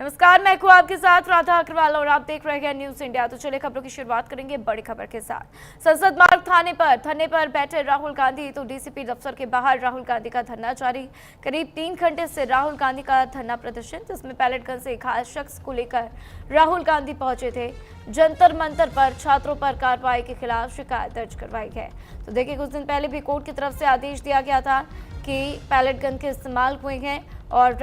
नमस्कार, मैं हूं आपके साथ राधा अग्रवाल और आप देख रहे हैं न्यूज इंडिया। तो चलिए खबरों की शुरुआत करेंगे बड़ी खबर के साथ। संसद मार्ग धरने पर बैठे राहुल गांधी। तो डीसीपी दफ्तर के बाहर राहुल गांधी का धरना जारी। करीब 3 घंटे से राहुल गांधी का धरना प्रदर्शन, जिसमें पैलेट गन से एक खास शख्स को लेकर राहुल गांधी पहुंचे थे। जंतर मंतर पर छात्रों पर कार्रवाई के खिलाफ शिकायत दर्ज करवाई है। तो देखिए, कुछ दिन पहले भी कोर्ट की तरफ से आदेश दिया गया था कि पैलेट गन के इस्तेमाल हुए हैं और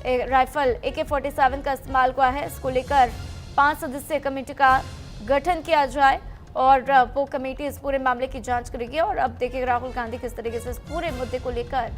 राइफल AK-47 का इस्तेमाल हुआ है। इसको लेकर 5 सदस्यीय कमेटी का गठन किया जाए और वो कमेटी इस पूरे मामले की जांच करेगी। और अब देखिए राहुल गांधी किस तरीके से इस पूरे मुद्दे को लेकर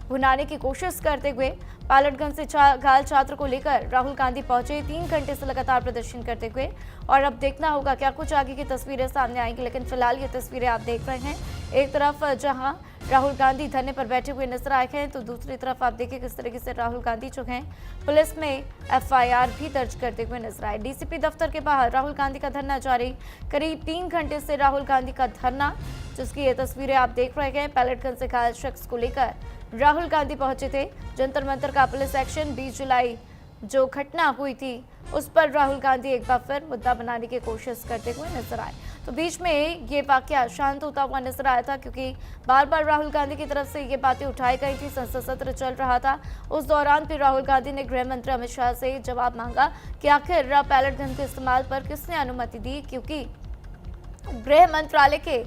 भुनाने की कोशिश करते हुए पैलेटगंज से घायल छात्र को लेकर राहुल गांधी पहुंचे 3 घंटे से लगातार प्रदर्शन करते हुए। और अब देखना होगा क्या कुछ आगे की तस्वीरें सामने आएंगी, लेकिन फिलहाल ये तस्वीरें आप देख रहे हैं। एक तरफ जहां राहुल गांधी धरने पर बैठे हुए नजर आए हैं, तो दूसरी तरफ आप देखिए किस तरीके से राहुल गांधी जो हैं पुलिस में FIR भी दर्ज करते हुए नजर आए। डीसीपी दफ्तर के बाहर राहुल गांधी का धरना जारी। करीब 3 घंटे से राहुल गांधी का धरना, जिसकी ये तस्वीरें आप देख रहे हैं। पैलेटगंज से घायल शख्स को लेकर राहुल गांधी पहुंचे थे। जंतर मंतर का पुलिस एक्शन, 20 जुलाई जो घटना हुई थी उस पर राहुल गांधी एक बार फिर मुद्दा बनाने की कोशिश करते हुए नजर आए। तो बीच में ये वाकया शांत होता हुआ नजर आया था, क्योंकि बार बार राहुल गांधी की तरफ से ये बातें उठाई गई थी। संसद सत्र चल रहा था, उस दौरान फिर राहुल गांधी ने गृह मंत्री अमित शाह से जवाब मांगा कि आखिर पैलेट गन के इस्तेमाल पर किसने अनुमति दी, क्योंकि गृह मंत्रालय के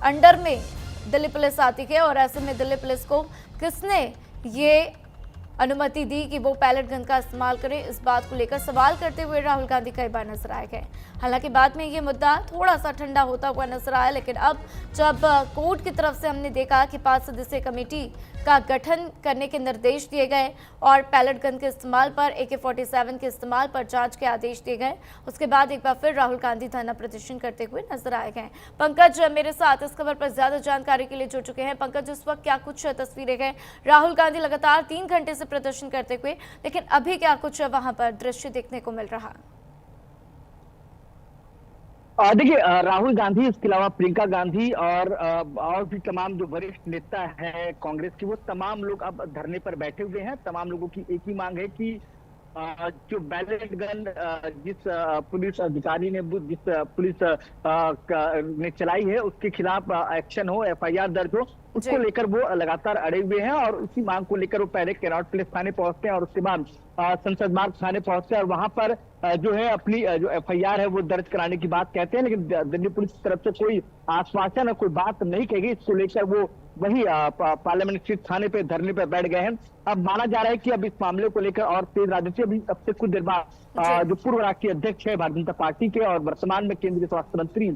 अंडर में दिल्ली पुलिस आती है और ऐसे में दिल्ली पुलिस को किसने ये अनुमति दी कि वो पैलेट गन का इस्तेमाल करे, इस बात को लेकर सवाल करते हुए राहुल गांधी कई बार नजर आए गए। हालांकि बाद में ये मुद्दा थोड़ा सा ठंडा होता हुआ नजर आया, लेकिन अब जब कोर्ट की तरफ से हमने देखा कि 5 सदस्यीय कमेटी का गठन करने के निर्देश दिए गए और पैलेट गन के इस्तेमाल पर AK-47 के इस्तेमाल पर जांच के आदेश दिए गए, उसके बाद एक बार फिर राहुल गांधी धरना प्रदर्शन करते हुए नजर आए गए। पंकज मेरे साथ इस खबर पर ज्यादा जानकारी के लिए जुड़ चुके हैं। पंकज, इस वक्त क्या कुछ तस्वीरें हैं? राहुल गांधी लगातार 3 घंटे से प्रदर्शन करते हुए, लेकिन अभी क्या कुछ वहां पर दृश्य देखने को मिल रहा? देखिए, राहुल गांधी, इसके अलावा प्रियंका गांधी और भी तमाम जो वरिष्ठ नेता है कांग्रेस की, वो तमाम लोग अब धरने पर बैठे हुए हैं। तमाम लोगों की एक ही मांग है कि जो बैलेट गन जिस पुलिस अधिकारी ने जिस पुलिस ने चलाई है उसके खिलाफ एक्शन हो, FIR दर्ज हो, उसको लेकर वो लगातार अड़े हुए हैं। और उसी मांग को लेकर वो पहले कैनॉट प्लेस थाने पहुंचते हैं और उसके बाद संसद मार्ग थाने पहुंचते हैं और वहां पर जो है अपनी जो FIR है वो दर्ज कराने की बात कहते हैं। लेकिन दिल्ली पुलिस की तरफ से कोई आश्वासन और कोई बात नहीं कही। इसको लेकर वो वही पार्लियामेंट स्ट्रीट थाने पे धरने पे बैठ गए हैं। अब माना जा रहा है कि अब इस मामले को लेकर और तेज राजनीति, अभी अब से कुछ देर बाद जो पूर्व राष्ट्रीय अध्यक्ष है भारतीय जनता पार्टी के और वर्तमान में केंद्रीय स्वास्थ्य मंत्री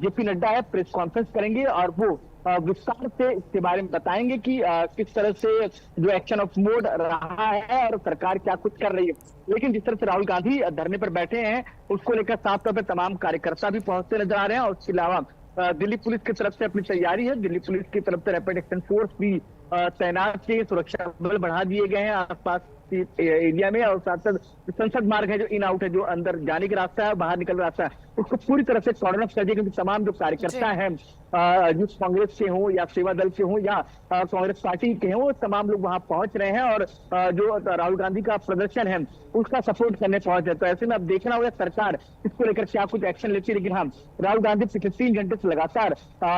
JP नड्डा है, प्रेस कॉन्फ्रेंस करेंगे और वो विस्तार से इसके बारे में बताएंगे कि किस तरह से जो एक्शन ऑफ मोड रहा है और सरकार क्या कुछ कर रही है। लेकिन जिस तरह से राहुल गांधी धरने पर बैठे हैं उसको लेकर साफ तौर पर तमाम कार्यकर्ता भी पहुंचते नजर आ रहे हैं। और इसके अलावा दिल्ली पुलिस की तरफ से अपनी तैयारी है। दिल्ली पुलिस की तरफ से रैपिड एक्शन फोर्स भी तैनात है, सुरक्षा बल बढ़ा दिए गए हैं आसपास एरिया में। और साथ साथ संसद मार्ग है जो इन आउट है, जो अंदर जाने का रास्ता है बाहर निकलने का रास्ता है, उसको पूरी तरह से कॉर्डन ऑफ कर दिया, क्योंकि तमाम जो कार्यकर्ता हैं जो कांग्रेस के हों या सेवा दल के हों या कांग्रेस पार्टी के हों, तमाम लोग वहां पहुंच रहे हैं और जो राहुल गांधी का प्रदर्शन है उसका सपोर्ट करने पहुंचे। तो ऐसे में अब देखना होगा सरकार इसको लेकर क्या कुछ एक्शन लेती है। लेकिन हाँ, राहुल गांधी पिछले 3 घंटे से लगातार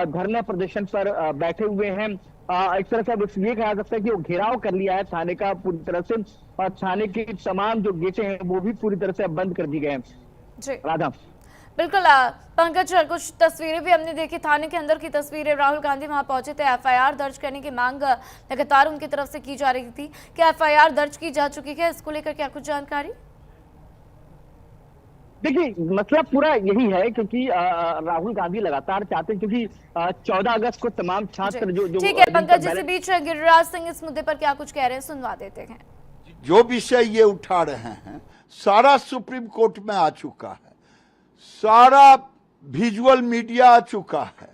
धरना प्रदर्शन पर बैठे हुए हैं। एक तरह से अब ये कहा जा सकता है कि वो घेराव कर लिया है थाने का पूरी तरह से, और थाने की तमाम जो गेटें हैं वो भी पूरी तरह से अब बंद कर दी गए हैं। राधा, बिल्कुल पंकज, कुछ तस्वीरें भी हमने देखी, थाने के अंदर की तस्वीरें। राहुल गांधी वहां पहुंचे थे, FIR दर्ज करने की मांग लगातार उनकी तरफ से की जा रही थी। क्या FIR दर्ज की जा चुकी है? इसको लेकर क्या कुछ जानकारी? देखिए, मतलब पूरा यही है क्योंकि राहुल गांधी लगातार चाहते हैं, क्योंकि 14 अगस्त को तमाम छात्र जो ठीक है पंकज, इसी बीच गिरिराज सिंह इस मुद्दे पर क्या कुछ कह रहे हैं, सुनवा देते हैं। जो विषय ये उठा रहे हैं सारा सुप्रीम कोर्ट में आ चुका है, सारा विजुअल मीडिया आ चुका है।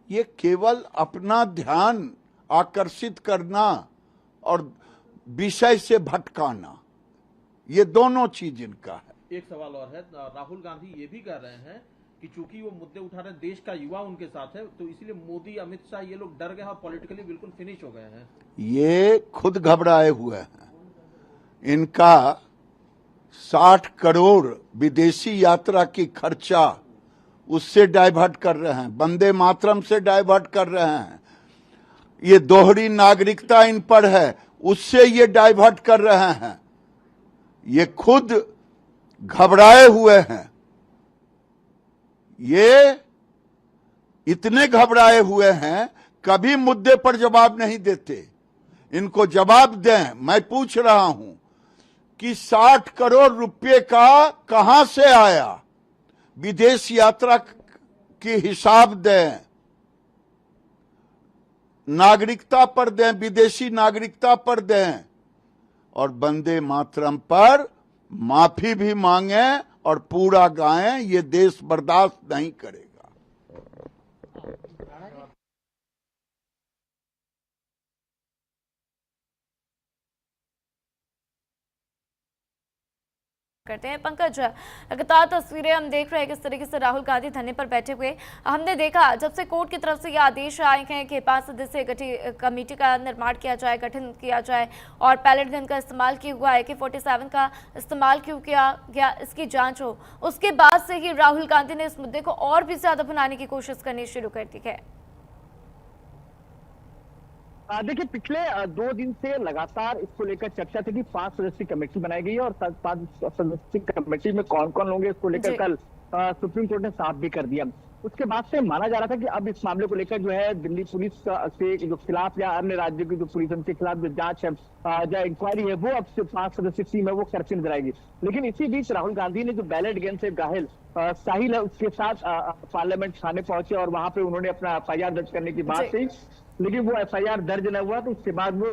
ये केवल अपना ध्यान आकर्षित करना और विषय से भटकाना, ये दोनों चीज इनका है। एक सवाल और है, राहुल गांधी ये भी कह रहे हैं कि चूंकि वो मुद्दे उठा रहे हैं, देश का युवा उनके साथ है, तो इसीलिए मोदी, अमित शाह ये लोग डर गए और पॉलिटिकली बिल्कुल फिनिश हो गए हैं। ये खुद घबराए हुए हैं। इनका 60 करोड़ विदेशी यात्रा की खर्चा उससे डाइवर्ट कर रहे हैं, वंदे मातरम से डाइवर्ट कर रहे हैं। ये दोहरी नागरिकता इन पर है, उससे ये डाइवर्ट कर रहे हैं। ये खुद घबराए हुए हैं, ये इतने घबराए हुए हैं, कभी मुद्दे पर जवाब नहीं देते। इनको जवाब दें। मैं पूछ रहा हूं कि 60 करोड़ रुपए का कहां से आया? विदेश यात्रा की हिसाब दें, नागरिकता पर दें, विदेशी नागरिकता पर दें, और वंदे मातरम पर माफी भी मांगे और पूरा गाएं। ये देश बर्दाश्त नहीं करेगा। करते हैं पंकज, लगातार तस्वीरें हम देख रहे हैं किस तरीके से राहुल गांधी धरने पर बैठे हुए। हमने देखा जब से कोर्ट की तरफ से ये आदेश आए हैं कि 5 सदस्यीय कमेटी का निर्माण किया जाए, गठन किया जाए, और पैलेट गन का इस्तेमाल किया हुआ है कि 47 का इस्तेमाल क्यों किया गया, इसकी जांच हो। उसके बाद से ही राहुल गांधी ने इस मुद्दे को और भी ज्यादा भुनाने की कोशिश करनी शुरू कर दी है। देखिए, पिछले 2 दिन से लगातार इसको लेकर चर्चा थी कि 5 सदस्यीय कमेटी बनाई गई है, और 5 सदस्यीय कमेटी में कौन कौन होंगे इसको लेकर कल सुप्रीम कोर्ट ने साफ भी कर दिया। उसके बाद से माना जा रहा था कि अब इस मामले को लेकर जो है दिल्ली पुलिस के जो खिलाफ या अन्य राज्यों की जो पुलिस के खिलाफ जो जांच है, जो इंक्वायरी है, वो अब से 5 सदस्यीय टीम है वो करती नजर आएगी। लेकिन इसी बीच राहुल गांधी ने जो बैलेट गन से घायल साहिल है उसके साथ पार्लियामेंट थाने पहुंचे और वहां पे उन्होंने अपना FIR दर्ज करने की बात कही। लेकिन वो FIR दर्ज न हुआ, तो उसके बाद वो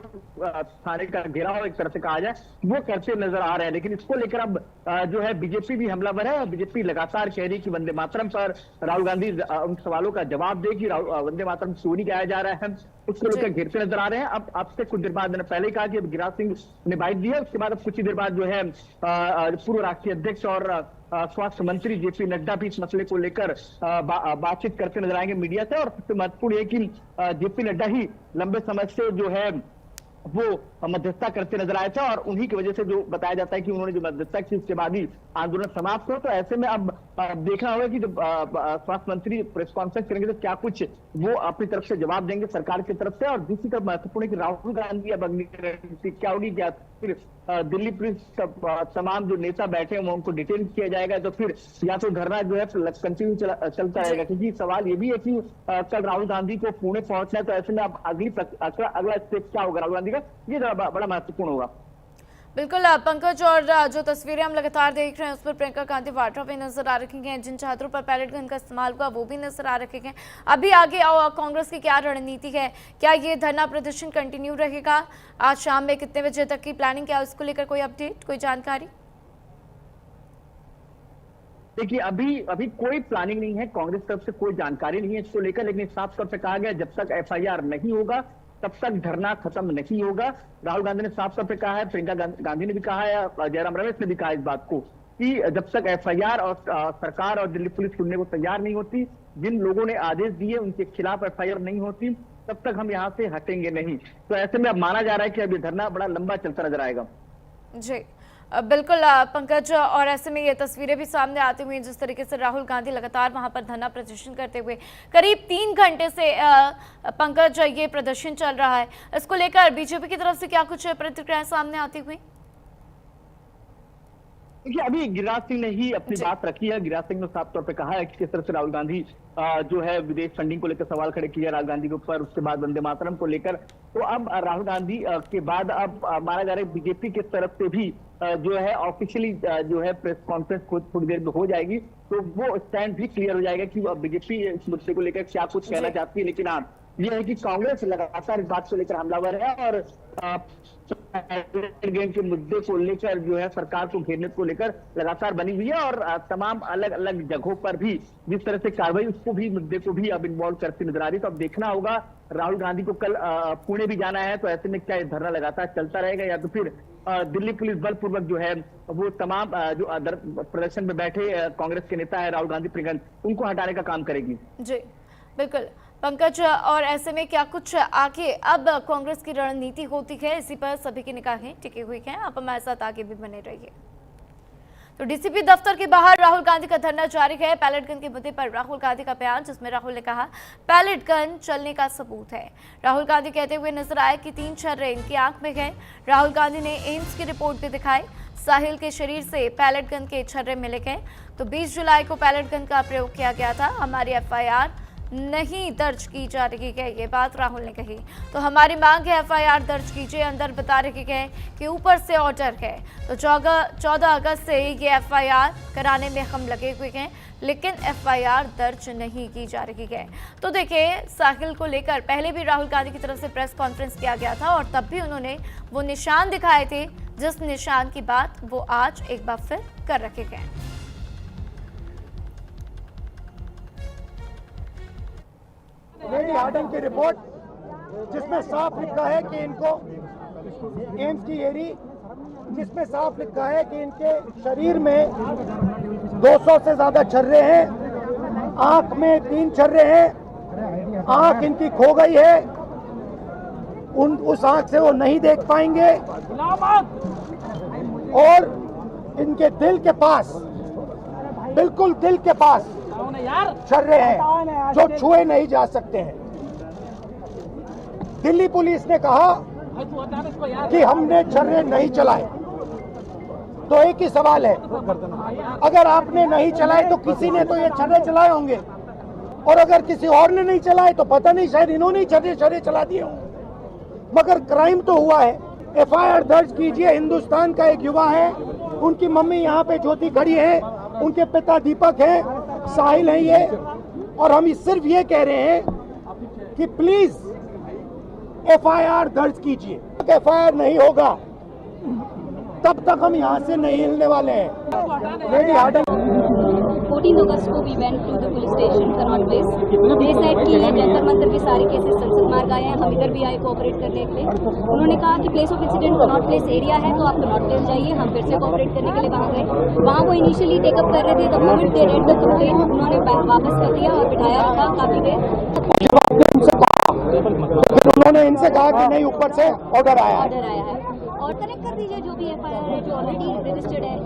थाने का घेराव एक तरह से कहा जाए वो करते नजर आ रहे हैं। लेकिन इसको लेकर अब जो है बीजेपी भी हमलावर है। बीजेपी लगातार कह रही कि वंदे मातरम पर राहुल गांधी उन सवालों का जवाब दे कि वंदे मातरम क्यों नहीं गाया जा रहा है, उसको लेकर घेरते नजर आ रहे हैं। अब से कुछ देर बाद, मैंने पहले कहा कि अब गिरिराज सिंह ने बाइट दी है, उसके बाद अब कुछ ही देर बाद जो है पूर्व राष्ट्रीय अध्यक्ष और स्वास्थ्य मंत्री JP नड्डा भी इस मसले को लेकर बातचीत करते नजर आएंगे मीडिया से। और सबसे महत्वपूर्ण है कि JP नड्डा ही लंबे समय से जो है वो मध्यस्थता करते नजर आए थे, और उन्हीं की वजह से जो बताया जाता है कि उन्होंने जो मध्यस्थता की उसके बाद ही आंदोलन समाप्त हो। तो ऐसे में अब देखना होगा कि जब स्वास्थ्य मंत्री प्रेस कॉन्फ्रेंस करेंगे तो क्या कुछ वो अपनी तरफ से जवाब देंगे सरकार की तरफ से। और दूसरी तरफ महत्वपूर्ण है कि राहुल गांधी अब अगली रणनीति क्या होगी, क्या फिर दिल्ली पुलिस तमाम जो नेता बैठे हैं उनको डिटेन किया जाएगा, तो फिर या तो धरना जो है कंटिन्यू चलता रहेगा। क्योंकि सवाल ये भी है कि कल राहुल गांधी को पुणे पहुंचना है, तो ऐसे में अब अगला स्टेप क्या होगा राहुल गांधी का, ये बड़ा महत्वपूर्ण होगा। बिल्कुल पंकज, और जो तस्वीरें हम लगातार देख रहे हैं उस पर प्रियंका गांधी वाड्रा भी नजर आ रही हैं, जिन छात्रों पर पैलेट गन का इस्तेमाल हुआ वो भी नजर आ रहे हैं। अभी आगे कांग्रेस की क्या रणनीति है? क्या ये धरना प्रदर्शन कंटिन्यू रहेगा? आज शाम में कितने बजे तक की प्लानिंग, क्या उसको लेकर कोई अपडेट, कोई जानकारी? देखिए, अभी कोई प्लानिंग नहीं है, कांग्रेस तरफ से कोई जानकारी नहीं है इसको लेकर। लेकिन साफ तौर पर कहा गया जब तक FIR नहीं होगा तब तक धरना खत्म नहीं होगा। राहुल गांधी ने साफ तौर पर कहा है, प्रियंका गांधी ने भी कहा है, जयराम रमेश ने भी कहा इस बात को कि जब तक FIR और सरकार और दिल्ली पुलिस सुनने को तैयार नहीं होती, जिन लोगों ने आदेश दिए उनके खिलाफ FIR नहीं होती, तब तक हम यहाँ से हटेंगे नहीं। तो ऐसे में अब माना जा रहा है कि अब ये धरना बड़ा लंबा चलता नजर आएगा। जी बिल्कुल पंकज, और ऐसे में ये तस्वीरें भी सामने आती हुई जिस तरीके से राहुल गांधी लगातार वहां पर धरना प्रदर्शन करते हुए करीब 3 घंटे से पंकज ये प्रदर्शन चल रहा है, इसको लेकर बीजेपी की तरफ से क्या कुछ प्रतिक्रियाएं सामने आती हुई? देखिए, अभी गिरिराज सिंह ने ही अपनी बात रखी है। गिरिराज सिंह ने साफ तौर पे कहा है कि किस तरह से राहुल गांधी जो है विदेश फंडिंग को लेकर सवाल खड़े किए राहुल गांधी के ऊपर, उसके बाद वंदे मातरम को लेकर। तो अब राहुल गांधी के बाद अब माना जा रहा है बीजेपी की तरफ से भी जो है ऑफिशियली जो है प्रेस कॉन्फ्रेंस थोड़ी देर में हो जाएगी, तो वो स्टैंड भी क्लियर हो जाएगा कि बीजेपी इस मुद्दे को लेकर क्या कुछ कहना चाहती है। लेकिन हाँ, यह है कि कांग्रेस लगातार इस बात को लेकर हमलावर है और गेम के मुद्दे को लेकर जो है सरकार को घेरने को लेकर लगातार बनी हुई है, और तमाम अलग अलग जगहों पर भी जिस तरह से कार्रवाई उसको भी मुद्दे को भी अब इन्वॉल्व करती नजर आ रही है। तो अब देखना होगा, राहुल गांधी को कल पुणे भी जाना है, तो ऐसे में क्या धरना लगातार चलता रहेगा या तो फिर दिल्ली पुलिस बलपूर्वक जो है वो तमाम जो प्रदर्शन में बैठे कांग्रेस के नेता है राहुल गांधी, प्रियंका, उनको हटाने का काम करेगी। जी बिल्कुल पंकज, और ऐसे में क्या कुछ आगे अब कांग्रेस की रणनीति होती है, इसी पर सभी की निगाहें टिकी हुई हैं। आप हमारे साथ आगे भी बने रहिए। तो डीसीपी दफ्तर के बाहर राहुल गांधी का धरना जारी है। पैलेट गन के मुद्दे पर राहुल गांधी का बयान, जिसमें राहुल ने कहा पैलेट गन चलने का सबूत है। राहुल गांधी कहते हुए नजर आए कि 3 छर्रे इनकी आंख में गए। राहुल गांधी ने एम्स की रिपोर्ट भी दिखाई। साहिल के शरीर से पैलेट गन के छर्रे मिले गए। तो 20 जुलाई को पैलेट गन का प्रयोग किया गया था। हमारी एफआईआर नहीं दर्ज की जा रही है, ये बात राहुल ने कही। तो हमारी मांग है एफआईआर दर्ज कीजिए। अंदर बता रहे हैं कि ऊपर से ऑर्डर है। तो 14 अगस्त से ये एफआईआर कराने में हम लगे हुए हैं, लेकिन एफआईआर दर्ज नहीं की जा रही है। तो देखिए, साहिल को लेकर पहले भी राहुल गांधी की तरफ से प्रेस कॉन्फ्रेंस किया गया था और तब भी उन्होंने वो निशान दिखाए थे, जिस निशान की बात वो आज एक बार फिर कर रखे गए। लेडी हार्डन की रिपोर्ट, जिसमें साफ लिखा है कि इनको एम्स की एरी, जिसमें साफ लिखा है कि इनके शरीर में 200 से ज्यादा छर्रे हैं, आंख में 3 छर्रे हैं, आंख इनकी खो गई है, उस आंख से वो नहीं देख पाएंगे और इनके दिल के पास, बिल्कुल दिल के पास छर्रे हैं जो छुए नहीं जा सकते हैं। दिल्ली पुलिस ने कहा कि हमने छर्रे नहीं चलाए। तो एक ही सवाल है, अगर आपने नहीं चलाए तो किसी ने तो ये छर्रे चलाए होंगे, और अगर किसी और ने नहीं चलाए तो पता नहीं, शायद इन्होंने ही छर्रे चला दिए होंगे। मगर क्राइम तो हुआ है। एफआईआर दर्ज कीजिए। हिंदुस्तान का एक युवा है, उनकी मम्मी यहाँ पे ज्योति खड़ी है, उनके पिता दीपक है, साहिल है ये, और हम सिर्फ ये कह रहे हैं कि प्लीज एफआईआर दर्ज कीजिए। एफआईआर नहीं होगा तब तक हम यहाँ से नहीं हिलने वाले हैं। लेडी हार्डन 14 अगस्त को we went to the police station Connaught Place. They said कि ये जंतर मंतर के सारे केसेस संसद मार्ग आए हैं, हम इधर भी आए कोऑपरेट करने के लिए। उन्होंने कहा कि place of incident Connaught place area है, तो आप कनॉट प्लेस जाइए। हम फिर से कोऑपरेट करने के लिए वहाँ गए। वहाँ वो इनिशियली टेकअप कर रहे थे, the moment they read the complaint उन्होंने वापस कर दिया और बिठाया रखा काफी देर। उन्होंने इनसे कहा कि नहीं, ऊपर से ऑर्डर आया है और कनेक्ट कर दीजिए जो भी एफआईआर है जो ऑलरेडी रजिस्टर्ड है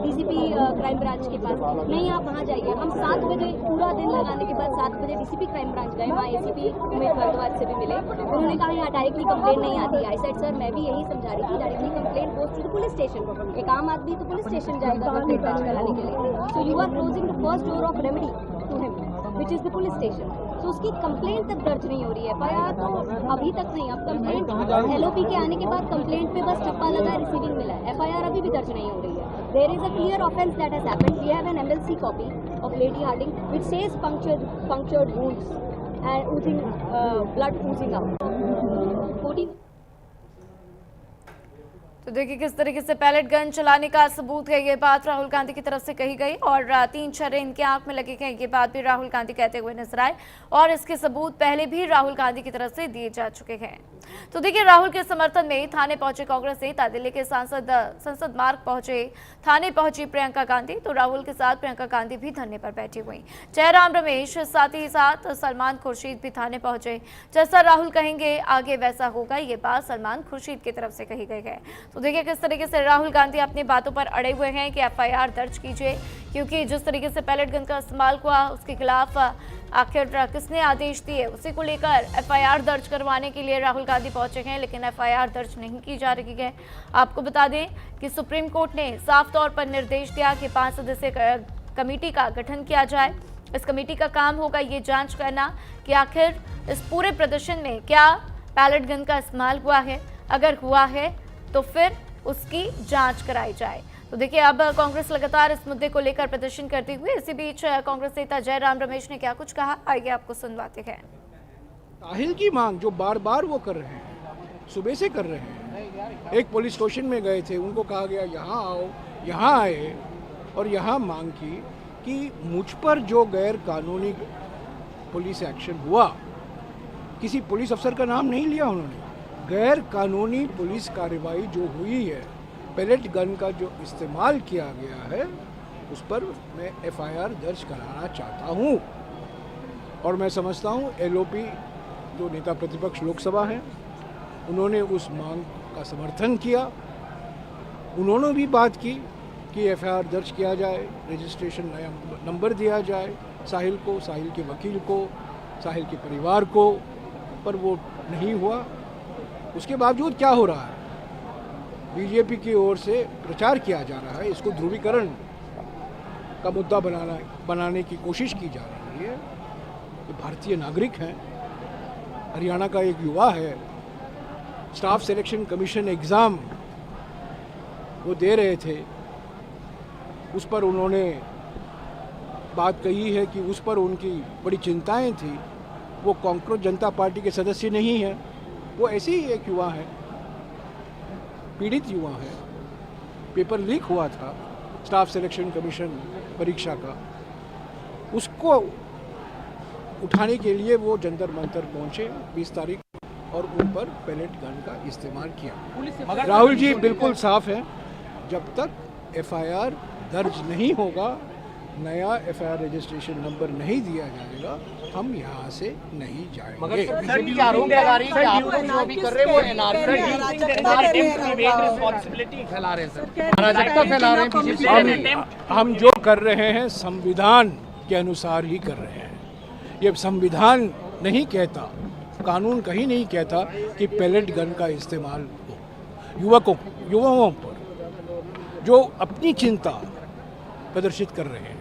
डीसीपी क्राइम ब्रांच के पास। नहीं, आप वहाँ जाइए। हम 7 बजे पूरा दिन लगाने के बाद 7 बजे डीसीपी क्राइम ब्रांच गए। वहाँ एसीपी उमेश भारद्वाज से भी मिले। उन्होंने कहा यहाँ डायरेक्टली कंप्लेंट नहीं आती। आई सेड सर, मैं भी यही समझा रही थी, directly complaint goes to the police station. एक आम आदमी तो पुलिस स्टेशन जाएगा कंप्लेंट दर्ज कराने के लिए। So you are closing the first door of remedy to him, which is the police station. तो उसकी कंप्लेंट तक दर्ज नहीं हो रही है। एफआईआर तो अभी तक नहीं। अब कंप्लेंट एलओपी के आने के बाद कंप्लेंट पे बस ठप्पा लगा, रिसीविंग मिला है। एफआईआर अभी भी दर्ज नहीं हो रही है। There is a clear offence that has happened. We have an MLC copy of Lady Hardinge which says punctured wounds and oozing blood oozing out। 14 तो देखिए किस तरीके से पैलेट गन चलाने का सबूत है, ये बात राहुल गांधी की तरफ से कही गई। और 3 छर्रे इनके आंख में लगे हैं, ये बात भी राहुल गांधी कहते हुए नजर आए। और इसके सबूत पहले भी राहुल गांधी की तरफ से दिए जा चुके हैं। तो देखिए, राहुल के समर्थन में थाने पहुंचे कांग्रेस नेता। दिल्ली के सांसद संसद मार्ग पहुंचे, थाने पहुंची प्रियंका गांधी। तो राहुल के साथ प्रियंका गांधी भी धरने पर बैठी हुई। जयराम रमेश, साथ ही साथ सलमान खुर्शीद भी थाने पहुंचे। जैसा राहुल कहेंगे आगे वैसा होगा, ये बात सलमान खुर्शीद की तरफ से कही गई है। तो देखिए किस तरीके से राहुल गांधी अपनी बातों पर अड़े हुए हैं कि एफआईआर दर्ज कीजिए, क्योंकि जिस तरीके से पैलेट गन का इस्तेमाल हुआ उसके खिलाफ आखिर किसने आदेश दिए, उसी को लेकर एफआईआर दर्ज करवाने के लिए राहुल गांधी पहुंचे हैं। लेकिन एफआईआर दर्ज नहीं की जा रही है। आपको बता दें कि सुप्रीम कोर्ट ने साफ तौर पर निर्देश दिया कि 5 सदस्यीय कमेटी का गठन किया जाए। इस कमेटी का काम होगा ये जांच करना कि आखिर इस पूरे प्रदर्शन में क्या पैलेट गन का इस्तेमाल हुआ है। अगर हुआ है तो फिर उसकी जांच कराई जाए। तो देखिए, अब कांग्रेस लगातार इस मुद्दे को लेकर प्रदर्शन करती हुई। इसी बीच कांग्रेस नेता जयराम रमेश ने क्या कुछ कहा, आइए आपको सुनवाते हैं। साहिल की मांग जो बार बार वो कर रहे हैं, सुबह से कर रहे हैं। एक पुलिस स्टेशन में गए थे, उनको कहा गया यहाँ आओ, यहाँ आए और यहाँ मांग की कि मुझ पर जो गैर कानूनी पुलिस एक्शन हुआ, किसी पुलिस अफसर का नाम नहीं लिया उन्होंने, गैर कानूनी पुलिस कार्रवाई जो हुई है, पैलेट गन का जो इस्तेमाल किया गया है, उस पर मैं एफआईआर दर्ज कराना चाहता हूँ। और मैं समझता हूँ एलओपी जो नेता प्रतिपक्ष लोकसभा हैं, उन्होंने उस मांग का समर्थन किया। उन्होंने भी बात की कि एफआईआर दर्ज किया जाए, रजिस्ट्रेशन नया नंबर दिया जाए साहिल को, साहिल के वकील को, साहिल के परिवार को, पर वो नहीं हुआ। उसके बावजूद क्या हो रहा है, बीजेपी की ओर से प्रचार किया जा रहा है, इसको ध्रुवीकरण का मुद्दा बनाने की कोशिश की जा रही है। ये भारतीय नागरिक हैं, हरियाणा का एक युवा है, स्टाफ सिलेक्शन कमीशन एग्ज़ाम वो दे रहे थे, उस पर उन्होंने बात कही है कि उस पर उनकी बड़ी चिंताएं थी। वो कांग्रेस जनता पार्टी के सदस्य नहीं हैं, वो ऐसे ही एक युवा है, पीड़ित युवा है। पेपर लीक हुआ था स्टाफ सिलेक्शन कमीशन परीक्षा का, उसको उठाने के लिए वो जंतर मंतर पहुंचे 20 तारीख और उन पर पैलेट गन का इस्तेमाल किया। राहुल जी बिल्कुल साफ है, जब तक एफआईआर दर्ज नहीं होगा, नया एफआईआर रजिस्ट्रेशन नंबर नहीं दिया जाएगा, हम यहाँ से नहीं जाएंगे। बीजेपी आरोप लगा रही है कि आप लोग जो भी कर रहे हैं वो रिस्पांसिबिलिटी फैला रहे हैं सर, अराजकता फैला रहे हैं बीजेपी। हम जो कर रहे हैं संविधान के अनुसार ही कर रहे हैं। ये संविधान नहीं कहता, कानून कहीं नहीं कहता कि पैलेट गन का इस्तेमाल हो। युवाओं पर जो अपनी चिंता प्रदर्शित कर रहे हैं,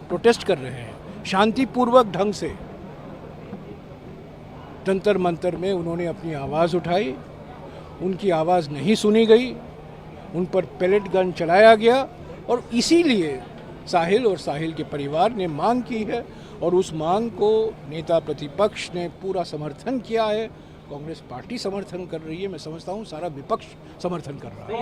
प्रोटेस्ट कर रहे हैं, शांतिपूर्वक ढंग से जंतर मंतर में उन्होंने अपनी आवाज़ उठाई, उनकी आवाज़ नहीं सुनी गई, उन पर पैलेट गन चलाया गया और इसीलिए साहिल और साहिल के परिवार ने मांग की है और उस मांग को नेता प्रतिपक्ष ने पूरा समर्थन किया है। कांग्रेस पार्टी समर्थन कर रही है, मैं समझता हूँ सारा विपक्ष समर्थन कर रहा है।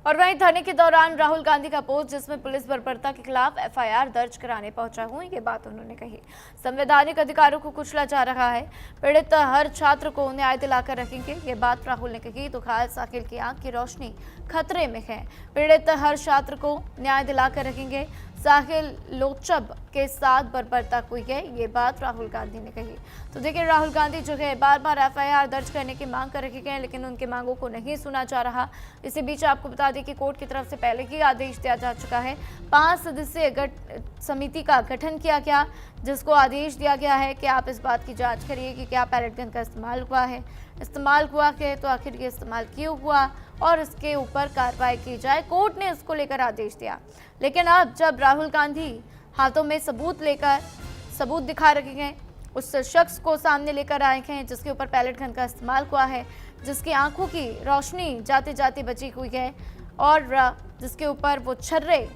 और वहीं धरने के दौरान राहुल गांधी का पोस्ट जिसमें पुलिस बर्बरता के खिलाफ एफआईआर दर्ज कराने पहुंचा हूं, ये बात उन्होंने कही। संवैधानिक अधिकारों को कुचला जा रहा है, पीड़ित हर छात्र को न्याय दिलाकर रखेंगे, ये बात राहुल ने कही। तो घायल साहिल की आंख की रोशनी खतरे में है, पीड़ित हर छात्र को न्याय दिलाकर रखेंगे, साहिल लोचब के साथ बर्बरता हुई है, ये बात राहुल गांधी ने कही। तो देखिए राहुल गांधी जो है बार बार एफआईआर दर्ज करने की मांग कर रखे गए, लेकिन उनकी मांगों को नहीं सुना जा रहा। इसी बीच आपको बता दें कि कोर्ट की तरफ से पहले ही आदेश दिया जा चुका है, 5 सदस्यीय समिति का गठन किया गया, जिसको आदेश दिया गया है कि आप इस बात की जांच करिए कि क्या पैलेट गन का इस्तेमाल हुआ है, इस्तेमाल हुआ है तो आखिर ये इस्तेमाल क्यों हुआ और इसके ऊपर कार्रवाई की जाए। कोर्ट ने इसको लेकर आदेश दिया, लेकिन अब जब राहुल गांधी हाथों में सबूत दिखा रखे हैं, उस शख्स को सामने लेकर आए हैं जिसके ऊपर पैलेट गन का इस्तेमाल हुआ है, जिसकी आंखों की रोशनी जाते जाते बची हुई है और जिसके ऊपर वो छर्रे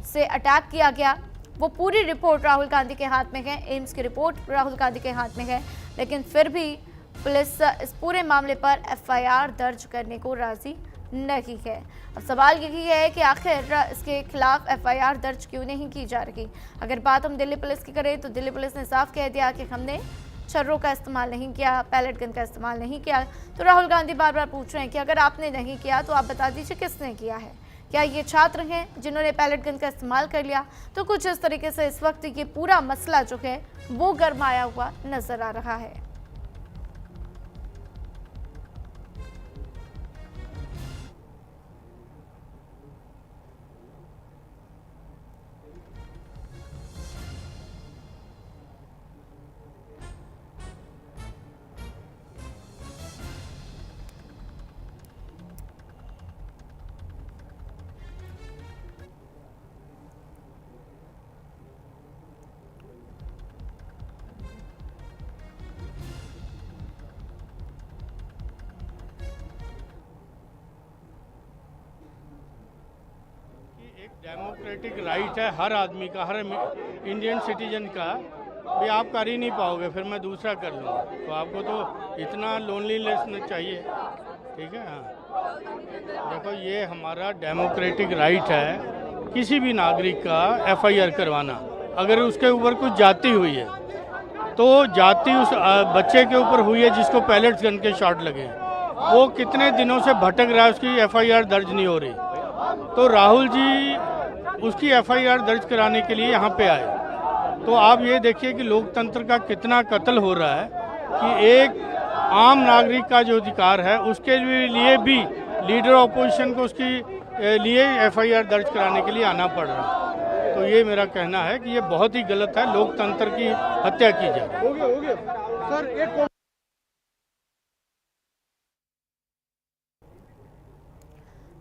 से अटैक किया गया, वो पूरी रिपोर्ट राहुल गांधी के हाथ में है, एम्स की रिपोर्ट राहुल गांधी के हाथ में है, लेकिन फिर भी पुलिस इस पूरे मामले पर एफआईआर दर्ज करने को राजी नहीं है। अब सवाल यही है कि आखिर इसके खिलाफ एफआईआर दर्ज क्यों नहीं की जा रही। अगर बात हम दिल्ली पुलिस की करें तो दिल्ली पुलिस ने साफ कह दिया कि हमने छर्रों का इस्तेमाल नहीं किया, पैलेट गन का इस्तेमाल नहीं किया। तो राहुल गांधी बार बार पूछ रहे हैं कि अगर आपने नहीं किया तो आप बता दीजिए किसने किया है, क्या ये छात्र हैं जिन्होंने पैलेट गन का इस्तेमाल कर लिया। तो कुछ इस तरीके से इस वक्त ये पूरा मसला जो है वो गरमाया हुआ नजर आ रहा है। डेमोक्रेटिक राइट है हर आदमी का, हर इंडियन सिटीजन का। भी आप कर ही नहीं पाओगे फिर मैं दूसरा कर लूँगा, तो आपको तो इतना लोनलीनेस नहीं चाहिए, ठीक है। हाँ देखो ये हमारा डेमोक्रेटिक राइट है किसी भी नागरिक का एफआईआर करवाना, अगर उसके ऊपर कुछ जाती हुई है तो जाति उस बच्चे के ऊपर हुई है जिसको पैलेट्स गन के शॉट लगे हैं। वो कितने दिनों से भटक रहा है, उसकी एफआईआर दर्ज नहीं हो रही। तो राहुल जी उसकी एफआईआर दर्ज कराने के लिए यहाँ पे आए। तो आप ये देखिए कि लोकतंत्र का कितना कत्ल हो रहा है कि एक आम नागरिक का जो अधिकार है उसके लिए भी लीडर ऑपोजिशन को उसकी लिए एफआईआर दर्ज कराने के लिए आना पड़ रहा है। तो ये मेरा कहना है कि ये बहुत ही गलत है, लोकतंत्र की हत्या की जा रही है। हो गया सर। एक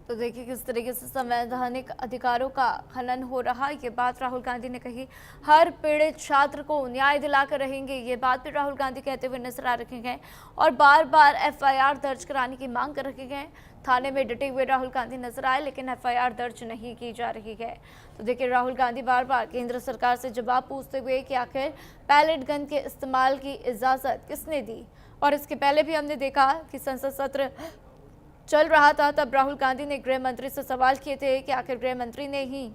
तो देखिए किस तरीके से संवैधानिक अधिकारों का हनन हो रहा, ये बात राहुल गांधी ने कही। हर पीड़ित छात्र को न्याय दिलाकर रहेंगे, ये बात भी राहुल गांधी कहते हुए नजर आ रखे हैं और बार बार एफआईआर दर्ज कराने की मांग कर रखे गए। थाने में डटे हुए राहुल गांधी नजर आए लेकिन एफआईआर दर्ज नहीं की जा रही है। तो देखिए राहुल गांधी बार बार केंद्र सरकार से जवाब पूछते हुए कि आखिर पैलेट गन के इस्तेमाल की इजाजत किसने दी। और इसके पहले भी हमने देखा कि संसद सत्र चल रहा था, तब राहुल गांधी ने गृह मंत्री से सवाल किए थे कि आखिर गृह मंत्री ने ही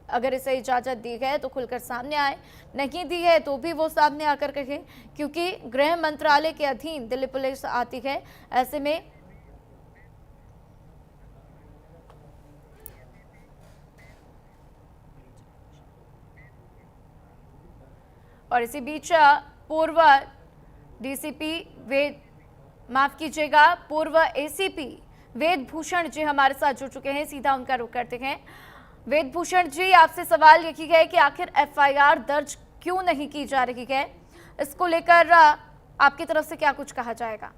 अगर इसे इजाजत दी है तो खुलकर सामने आए, नहीं दी है तो भी वो सामने आकर कहें, क्योंकि गृह मंत्रालय के अधीन दिल्ली पुलिस आती है। ऐसे में और इसी बीच पूर्व डीसीपी माफ कीजिएगा पूर्व एसीपी वेद भूषण जी हमारे साथ जुड़ चुके हैं, सीधा उनका रुख करते हैं। वेद भूषण जी, आपसे सवाल यही है कि आखिर एफआईआर दर्ज क्यों नहीं की जा रही है, इसको लेकर आपकी तरफ से क्या कुछ कहा जाएगा?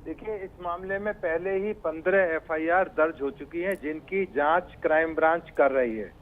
देखिए, इस मामले में पहले ही 15 एफआईआर दर्ज हो चुकी हैं जिनकी जांच क्राइम ब्रांच कर रही है।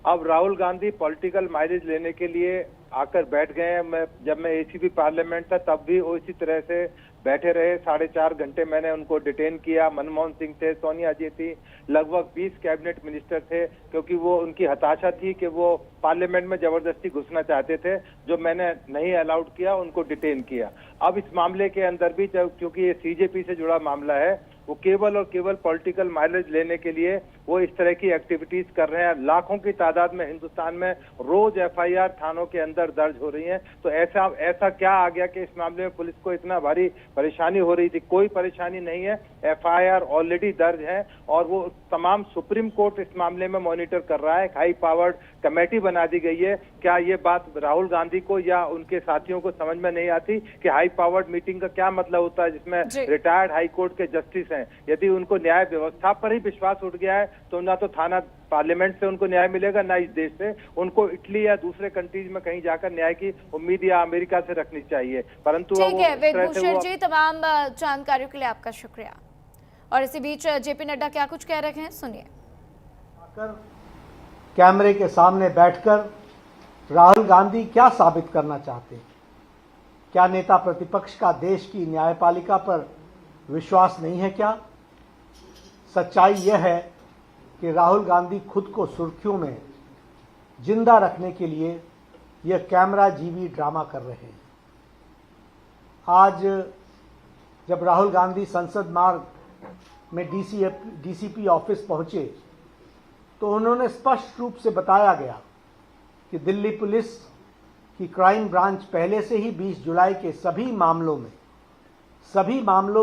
अब राहुल गांधी पॉलिटिकल माइलेज लेने के लिए आकर बैठ गए हैं। जब मैं एसीपी पार्लियामेंट था तब भी वो इसी तरह से बैठे रहे। 4.5 घंटे मैंने उनको डिटेन किया। मनमोहन सिंह थे, सोनिया जी थी, लगभग 20 कैबिनेट मिनिस्टर थे, क्योंकि वो उनकी हताशा थी कि वो पार्लियामेंट में जबरदस्ती घुसना चाहते थे, जो मैंने नहीं अलाउड किया, उनको डिटेन किया। अब इस मामले के अंदर भी क्योंकि ये सीजेपी से जुड़ा मामला है, वो केवल और केवल पॉलिटिकल माइलेज लेने के लिए वो इस तरह की एक्टिविटीज कर रहे हैं। लाखों की तादाद में हिंदुस्तान में रोज एफआईआर थानों के अंदर दर्ज हो रही हैं। तो ऐसा क्या आ गया कि इस मामले में पुलिस को इतना भारी परेशानी हो रही थी? कोई परेशानी नहीं है, एफआईआर ऑलरेडी दर्ज है और वो तमाम सुप्रीम कोर्ट इस मामले में मॉनिटर कर रहा है। हाई पावर्ड कमेटी बना दी गई है। क्या ये बात राहुल गांधी को या उनके साथियों को समझ में नहीं आती कि हाई पावर्ड मीटिंग का क्या मतलब होता है, जिसमें रिटायर्ड हाई कोर्ट के जस्टिस हैं? यदि उनको न्याय व्यवस्था पर ही विश्वास उठ गया है तो ना तो थाना पार्लियामेंट से उनको न्याय मिलेगा, ना इस देश से। उनको इटली या दूसरे कंट्रीज में कहीं जाकर न्याय की उम्मीद या अमेरिका से रखनी चाहिए। परंतु ठीक है वेद भूषण जी, तमाम जानकारियों के लिए आपका शुक्रिया। और इसी बीच जेपी नड्डा क्या कुछ कह रहे हैं, सुनिए। कैमरे के सामने बैठकर राहुल गांधी क्या साबित करना चाहते हैं? क्या नेता प्रतिपक्ष का देश की न्यायपालिका पर विश्वास नहीं है क्या? सच्चाई यह है कि राहुल गांधी खुद को सुर्खियों में जिंदा रखने के लिए यह कैमरा जीवी ड्रामा कर रहे हैं। आज जब राहुल गांधी संसद मार्ग में डीसीपी ऑफिस पहुंचे तो उन्होंने स्पष्ट रूप से बताया गया कि दिल्ली पुलिस की क्राइम ब्रांच पहले से ही 20 जुलाई के सभी मामलों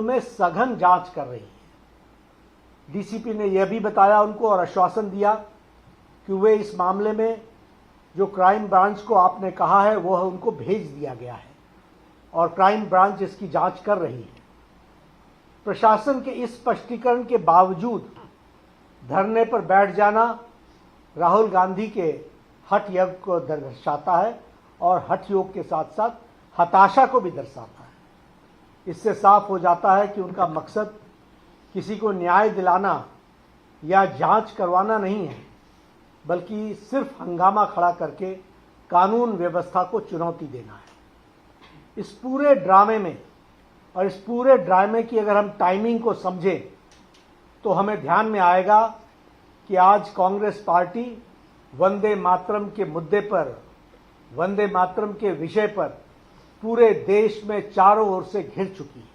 में सघन जांच कर रही है। डीसीपी ने यह भी बताया उनको और आश्वासन दिया कि वे इस मामले में जो क्राइम ब्रांच को आपने कहा है वह उनको भेज दिया गया है और क्राइम ब्रांच इसकी जांच कर रही है। प्रशासन के इस स्पष्टीकरण के बावजूद धरने पर बैठ जाना राहुल गांधी के हठ योग को दर्शाता है और हठ योग के साथ साथ हताशा को भी दर्शाता है। इससे साफ हो जाता है कि उनका मकसद किसी को न्याय दिलाना या जांच करवाना नहीं है, बल्कि सिर्फ हंगामा खड़ा करके कानून व्यवस्था को चुनौती देना है। इस पूरे ड्रामे में और इस पूरे ड्रामे की अगर हम टाइमिंग को समझें तो हमें ध्यान में आएगा कि आज कांग्रेस पार्टी वंदे मातरम के मुद्दे पर, वंदे मातरम के विषय पर पूरे देश में चारों ओर से घिर चुकी है।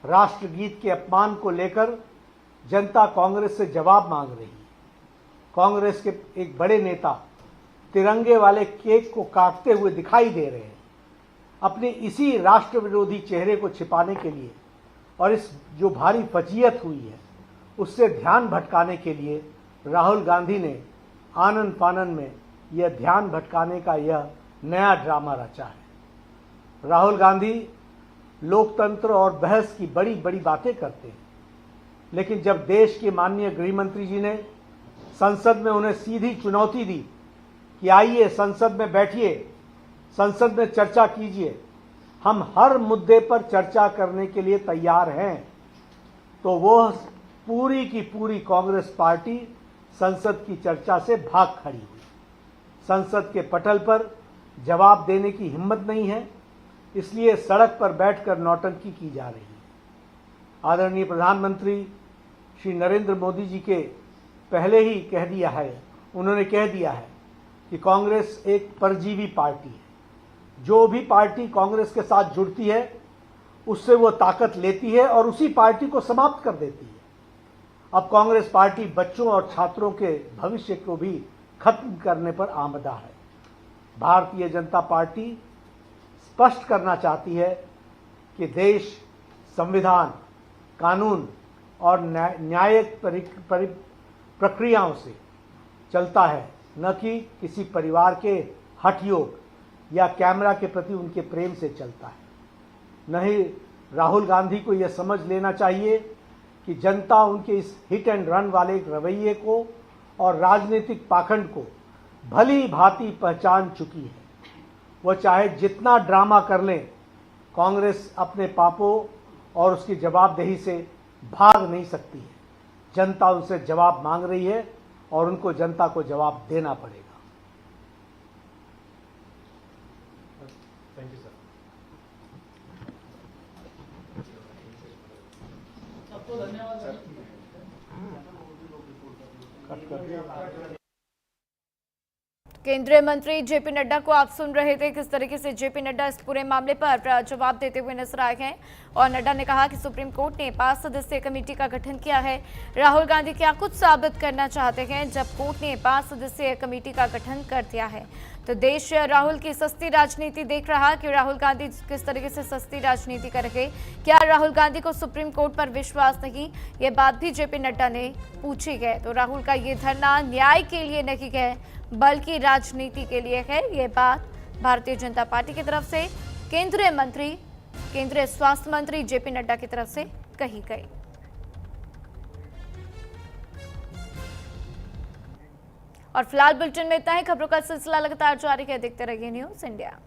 राष्ट्रगीत के अपमान को लेकर जनता कांग्रेस से जवाब मांग रही है। कांग्रेस के एक बड़े नेता तिरंगे वाले केक को काटते हुए दिखाई दे रहे हैं। अपने इसी राष्ट्र विरोधी चेहरे को छिपाने के लिए और इस जो भारी फजीयत हुई है उससे ध्यान भटकाने के लिए राहुल गांधी ने आनन फानन में यह ध्यान भटकाने का यह नया ड्रामा रचा है। राहुल गांधी लोकतंत्र और बहस की बड़ी बड़ी बातें करते हैं, लेकिन जब देश के माननीय गृह मंत्री जी ने संसद में उन्हें सीधी चुनौती दी कि आइए संसद में बैठिए, संसद में चर्चा कीजिए, हम हर मुद्दे पर चर्चा करने के लिए तैयार हैं, तो वो पूरी की पूरी कांग्रेस पार्टी संसद की चर्चा से भाग खड़ी हुई। संसद के पटल पर जवाब देने की हिम्मत नहीं है, इसलिए सड़क पर बैठकर नौटंकी की जा रही है। आदरणीय प्रधानमंत्री श्री नरेंद्र मोदी जी के पहले ही उन्होंने कह दिया है कि कांग्रेस एक परजीवी पार्टी है। जो भी पार्टी कांग्रेस के साथ जुड़ती है उससे वो ताकत लेती है और उसी पार्टी को समाप्त कर देती है। अब कांग्रेस पार्टी बच्चों और छात्रों के भविष्य को भी खत्म करने पर आमदा है। भारतीय जनता पार्टी स्पष्ट करना चाहती है कि देश संविधान, कानून और न्यायिक प्रक्रियाओं से चलता है, न कि किसी परिवार के हठयोग या कैमरा के प्रति उनके प्रेम से चलता है। नहीं, राहुल गांधी को यह समझ लेना चाहिए कि जनता उनके इस हिट एंड रन वाले रवैये को और राजनीतिक पाखंड को भली भांति पहचान चुकी है। वह चाहे जितना ड्रामा कर लें, कांग्रेस अपने पापों और उसकी जवाबदेही से भाग नहीं सकती है। जनता उनसे जवाब मांग रही है और उनको जनता को जवाब देना पड़ेगा। Thank you sir. सबको धन्यवाद सर। केंद्रीय मंत्री जेपी नड्डा को आप सुन रहे थे, किस तरीके से जेपी नड्डा इस पूरे मामले पर जवाब देते हुए नजर आए हैं। और नड्डा ने कहा कि सुप्रीम कोर्ट ने 5 सदस्यीय कमेटी का गठन किया है। राहुल गांधी क्या कुछ साबित करना चाहते हैं जब कोर्ट ने 5 सदस्यीय कमेटी का गठन कर दिया है? तो देश राहुल की सस्ती राजनीति देख रहा कि राहुल गांधी किस तरीके से सस्ती राजनीति करेंगे। क्या राहुल गांधी को सुप्रीम कोर्ट पर विश्वास नहीं, ये बात भी जेपी नड्डा ने पूछी है। तो राहुल का ये धरना न्याय के लिए नहीं है बल्कि राजनीति के लिए है, ये बात भारतीय जनता पार्टी की तरफ से केंद्रीय स्वास्थ्य मंत्री जेपी नड्डा की तरफ से कही गई। और फिलहाल बुलेटिन में इतना ही। खबरों का सिलसिला लगातार जारी है, देखते रहिए न्यूज़ इंडिया।